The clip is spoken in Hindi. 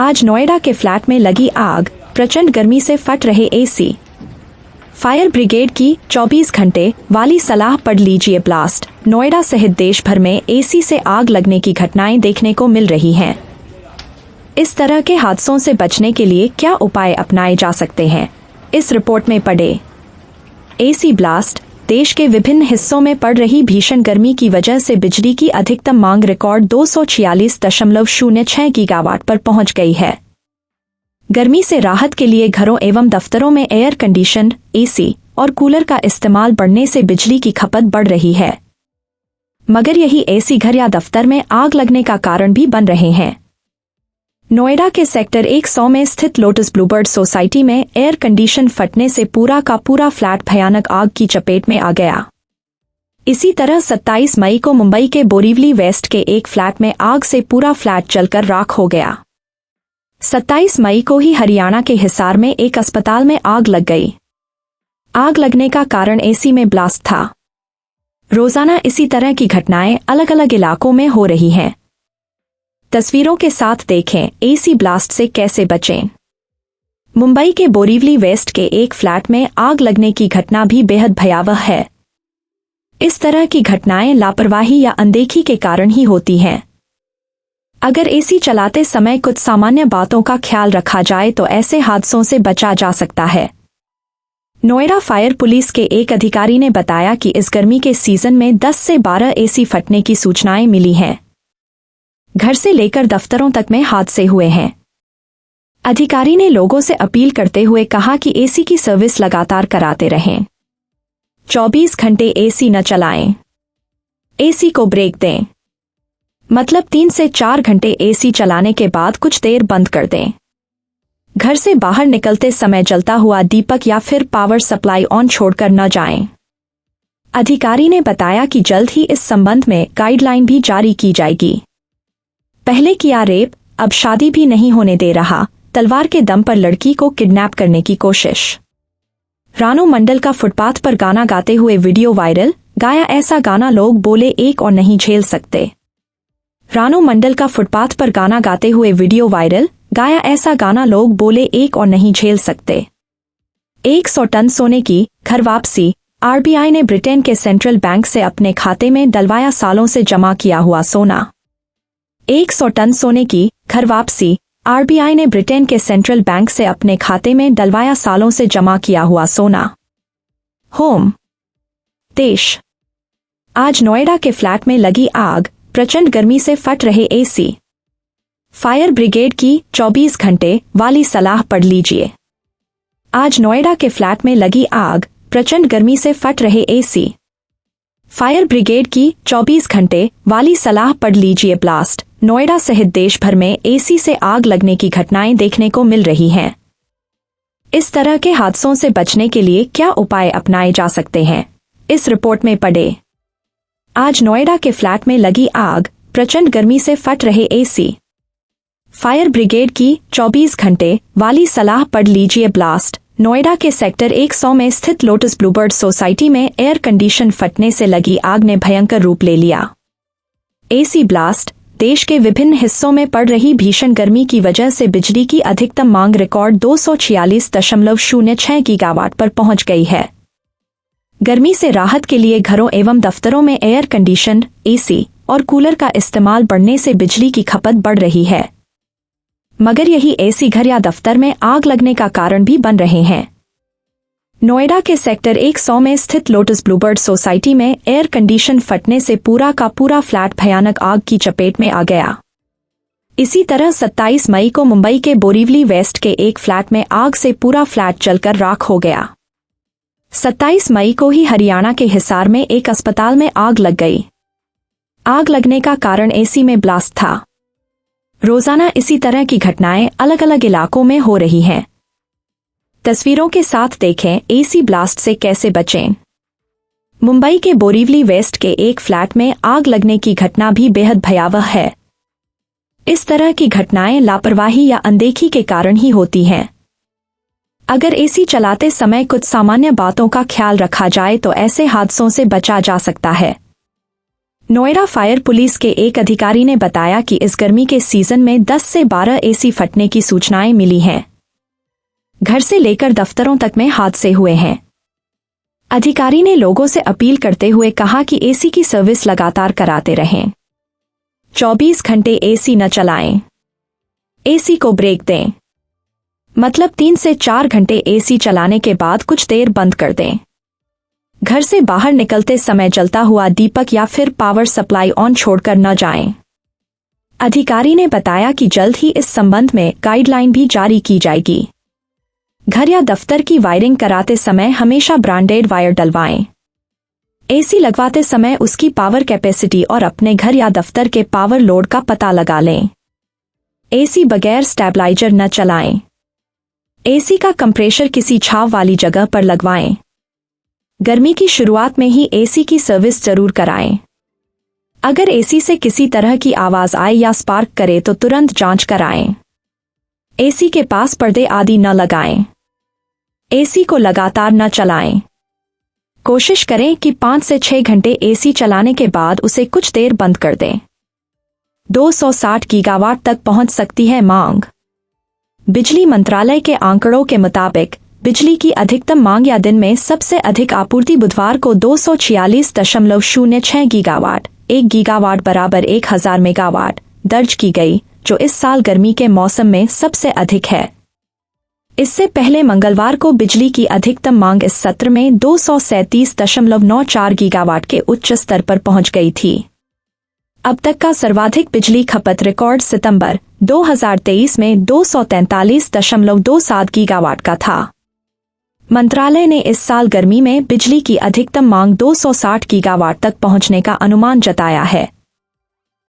आज नोएडा के फ्लैट में लगी आग, प्रचंड गर्मी से फट रहे एसी। फायर ब्रिगेड की 24 घंटे वाली सलाह पढ़ लीजिए ब्लास्ट। नोएडा सहित देश भर में एसी से आग लगने की घटनाएं देखने को मिल रही हैं। इस तरह के हादसों से बचने के लिए क्या उपाय अपनाए जा सकते हैं, इस रिपोर्ट में पढ़े। AC blast. देश के विभिन्न हिस्सों में पड़ रही भीषण गर्मी की वजह से बिजली की अधिकतम मांग रिकॉर्ड 246.06 गीगावाट पर पहुंच गई है। गर्मी से राहत के लिए घरों एवं दफ्तरों में एयर कंडीशनर, एसी और कूलर का इस्तेमाल बढ़ने से बिजली की खपत बढ़ रही है। मगर यही एसी घर या दफ्तर में आग लगने का कारण भी बन रहे हैं। नोएडा के सेक्टर 100 में स्थित लोटस ब्लूबर्ड सोसाइटी में एयर कंडीशन फटने से पूरा का पूरा फ्लैट भयानक आग की चपेट में आ गया। इसी तरह 27 मई को मुंबई के बोरीवली वेस्ट के एक फ्लैट में आग से पूरा फ्लैट जलकर राख हो गया। 27 मई को ही हरियाणा के हिसार में एक अस्पताल में आग लग गई। आग लगने का कारण एसी में ब्लास्ट था। रोजाना इसी तरह की घटनाएं अलग अलग इलाकों में हो रही हैं। तस्वीरों के साथ देखें एसी ब्लास्ट से कैसे बचें। मुंबई के बोरीवली वेस्ट के एक फ्लैट में आग लगने की घटना भी बेहद भयावह है। इस तरह की घटनाएं लापरवाही या अनदेखी के कारण ही होती हैं। अगर एसी चलाते समय कुछ सामान्य बातों का ख्याल रखा जाए तो ऐसे हादसों से बचा जा सकता है। नोएडा फायर पुलिस के एक अधिकारी ने बताया कि इस गर्मी के सीजन में 10 से 12 एसी फटने की सूचनाएं मिली हैं। घर से लेकर दफ्तरों तक में हादसे हुए हैं। अधिकारी ने लोगों से अपील करते हुए कहा कि एसी की सर्विस लगातार कराते रहें। 24 घंटे एसी न चलाएं। एसी को ब्रेक दें, मतलब 3 से 4 घंटे एसी चलाने के बाद कुछ देर बंद कर दें। घर से बाहर निकलते समय जलता हुआ दीपक या फिर पावर सप्लाई ऑन छोड़कर न जाएं। अधिकारी ने बताया कि जल्द ही इस संबंध में गाइडलाइन भी जारी की जाएगी। पहले किया रेप, अब शादी भी नहीं होने दे रहा, तलवार के दम पर लड़की को किडनैप करने की कोशिश। रानू मंडल का फुटपाथ पर गाना गाते हुए वीडियो वायरल। गाया ऐसा गाना लोग बोले एक और नहीं झेल सकते। रानू मंडल का फुटपाथ पर गाना गाते हुए वीडियो वायरल। गाया ऐसा गाना लोग बोले एक और नहीं झेल सकते। 100 टन सोने की घर वापसी। आरबीआई ने ब्रिटेन के सेंट्रल बैंक से अपने खाते में डलवाया सालों से जमा किया हुआ सोना। 100 टन सोने की घर वापसी। आरबीआई ने ब्रिटेन के सेंट्रल बैंक से अपने खाते में डलवाया सालों से जमा किया हुआ सोना। होम देश। आज नोएडा के फ्लैट में लगी आग, प्रचंड गर्मी से फट रहे एसी। फायर ब्रिगेड की 24 घंटे वाली सलाह पढ़ लीजिए। आज नोएडा के फ्लैट में लगी आग, प्रचंड गर्मी से फट रहे एसी। फायर ब्रिगेड की 24 घंटे वाली सलाह पढ़ लीजिए ब्लास्ट। नोएडा सहित देश भर में एसी से आग लगने की घटनाएं देखने को मिल रही हैं। इस तरह के हादसों से बचने के लिए क्या उपाय अपनाए जा सकते हैं, इस रिपोर्ट में पढ़े। आज नोएडा के फ्लैट में लगी आग, प्रचंड गर्मी से फट रहे एसी। फायर ब्रिगेड की 24 घंटे वाली सलाह पढ़ लीजिए ब्लास्ट। नोएडा के सेक्टर 100 में स्थित लोटस ब्लूबर्ड सोसाइटी में एयर कंडीशन फटने से लगी आग ने भयंकर रूप ले लिया। AC blast. देश के विभिन्न हिस्सों में पड़ रही भीषण गर्मी की वजह से बिजली की अधिकतम मांग रिकॉर्ड 246.06 गीगावाट पर पहुंच गई है। गर्मी से राहत के लिए घरों एवं दफ्तरों में एयर कंडीशनर, एसी और कूलर का इस्तेमाल बढ़ने से बिजली की खपत बढ़ रही है। मगर यही एसी घर या दफ्तर में आग लगने का कारण भी बन रहे हैं। नोएडा के सेक्टर 100 में स्थित लोटस ब्लूबर्ड सोसाइटी में एयर कंडीशन फटने से पूरा का पूरा फ्लैट भयानक आग की चपेट में आ गया। इसी तरह 27 मई को मुंबई के बोरीवली वेस्ट के एक फ्लैट में आग से पूरा फ्लैट जलकर राख हो गया। 27 मई को ही हरियाणा के हिसार में एक अस्पताल में आग लग गई। आग लगने का कारण एसी में ब्लास्ट था। रोजाना इसी तरह की घटनाएं अलग अलग इलाकों में हो रही हैं। तस्वीरों के साथ देखें एसी ब्लास्ट से कैसे बचें। मुंबई के बोरीवली वेस्ट के एक फ्लैट में आग लगने की घटना भी बेहद भयावह है। इस तरह की घटनाएं लापरवाही या अनदेखी के कारण ही होती हैं। अगर एसी चलाते समय कुछ सामान्य बातों का ख्याल रखा जाए तो ऐसे हादसों से बचा जा सकता है। नोएडा फायर पुलिस के एक अधिकारी ने बताया कि इस गर्मी के सीजन में 10 से 12 एसी फटने की सूचनाएं मिली हैं। घर से लेकर दफ्तरों तक में हादसे हुए हैं। अधिकारी ने लोगों से अपील करते हुए कहा कि एसी की सर्विस लगातार कराते रहें। 24 घंटे एसी न चलाएं। एसी को ब्रेक दें, मतलब 3 से 4 घंटे एसी चलाने के बाद कुछ देर बंद कर दें। घर से बाहर निकलते समय जलता हुआ दीपक या फिर पावर सप्लाई ऑन छोड़कर न जाएं। अधिकारी ने बताया कि जल्द ही इस संबंध में गाइडलाइन भी जारी की जाएगी। घर या दफ्तर की वायरिंग कराते समय हमेशा ब्रांडेड वायर डलवाएं। एसी लगवाते समय उसकी पावर कैपेसिटी और अपने घर या दफ्तर के पावर लोड का पता लगा लें। एसी बगैर स्टेबलाइजर न चलाएं। एसी का कंप्रेशर किसी छांव वाली जगह पर लगवाएं। गर्मी की शुरुआत में ही एसी की सर्विस जरूर कराएं। अगर एसी से किसी तरह की आवाज आए या स्पार्क करे तो तुरंत जांच कराएं। एसी के पास पर्दे आदि न लगाएं। एसी को लगातार न चलाएं। कोशिश करें कि 5 से 6 घंटे एसी चलाने के बाद उसे कुछ देर बंद कर दें। 260 गीगावाट तक पहुंच सकती है मांग। बिजली मंत्रालय के आंकड़ों के मुताबिक बिजली की अधिकतम मांग या दिन में सबसे अधिक आपूर्ति बुधवार को 246.06 गीगावाट, 1 गीगावाट बराबर 1000 मेगावाट दर्ज की गई, जो इस साल गर्मी के मौसम में सबसे अधिक है। इससे पहले मंगलवार को बिजली की अधिकतम मांग इस सत्र में 237.94 गीगावाट के उच्च स्तर पर पहुंच गई थी। अब तक का सर्वाधिक बिजली खपत रिकॉर्ड सितंबर 2023 में 243.27 गीगावाट का था। मंत्रालय ने इस साल गर्मी में बिजली की अधिकतम मांग 260 गीगावाट तक पहुंचने का अनुमान जताया है।